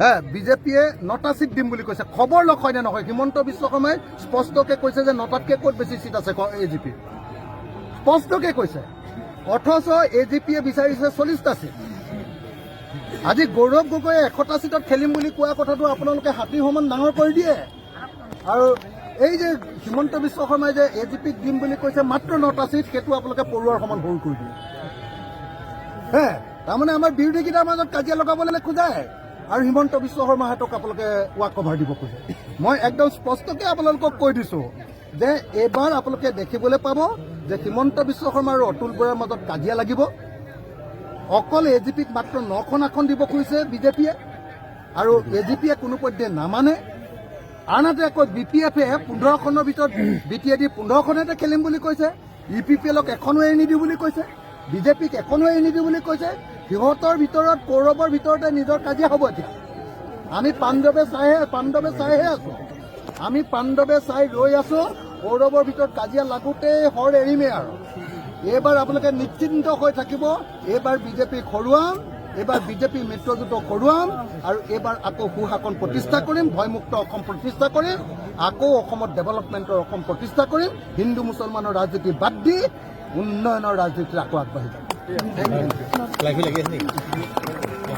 হ্যাঁ বিজেপিয়ে 9টা সিট দিম বুলি কৈছে খবৰ লওক হয়নে নহয় হিমন্ত বিশ্ব শৰ্মাই স্পষ্টকৈ কৈছে যে 9টাতকৈ ক'ত বেছি সিট আছে এজিপি স্পষ্টকৈ কৈছে অথচ এজিপিয়ে বিচাৰিছে 40টা সিট আজি গৌৰৱ গগৈয়ে 100টা সিটত খেলিম বুলি কোৱা কথাটো আপোনালোকে হাতী সমান ডাঙৰ কৰি দিয়ে আৰু এই যে হিমন্ত বিশ্ব শৰ্মাই যে এজিপিক দিম বুলি কৈছে মাত্ৰ 9টা সিট সেইটো আপোনালোকে পৰুৱাৰ সমান ভুল কৰি দিয়ে হে তাৰমানে আমাৰ বিৰোধীকেইটাৰ মাজত কাজিয়া লগাবলৈ খোজায় আৰু হিমন্ত বিশ্ব শৰ্মাহঁতক আপোনালোকে ৱাক কভাৰ দিব খোজে মই একদম স্পষ্টকৈ আপোনালোকক কৈ দিছোঁ যে এইবাৰ আপোনালোকে দেখিবলৈ পাব যে হিমন্ত বিশ্ব শৰ্মা আৰু অতুল বৰাৰ মাজত কাজিয়া লাগিব অকল এজিপিক মাত্ৰ 9খন আসন দিব খুজিছে বিজেপিয়ে আৰু এজিপিয়ে কোনো পধ্যে নামানে আনহাতে আকৌ বিপিএফে 15খনৰ ভিতৰত বিটিএডি 15খনতে খেলিম বুলি কৈছে ইউপিপিএলক এখনো এৰি নিদিওঁ বুলি কৈছে বিজেপিক এখনো এৰি নিদিওঁ বুলি কৈছে সিহঁতৰ ভিতৰত কৌৰৱৰ ভিতৰতে নিজৰ কাজিয়া হ'ব এতিয়া আমি পাণ্ডৱে চাইহে আছোঁ আমি পাণ্ডৱে চাই ৰৈ আছোঁ কৌৰৱৰ ভিতৰত কাজিয়া লাগোতেই হৰ এৰিমেই আৰু এইবাৰ আপোনালোকে নিশ্চিন্ত হৈ থাকিব এইবাৰ বিজেপিক হৰুৱাম এইবাৰ বিজেপি মিত্ৰজোঁটক হৰুৱাম আৰু এইবাৰ আকৌ সুশাসন প্ৰতিষ্ঠা কৰিম ভয়মুক্ত অসম প্ৰতিষ্ঠা কৰিম আকৌ অসমত ডেভেলপমেণ্টৰ অসম প্ৰতিষ্ঠা কৰিম হিন্দু মুছলমানৰ ৰাজনীতি বাদ দি উন্নয়নৰ ৰাজনীতিত আকৌ আগবাঢ়ি যাম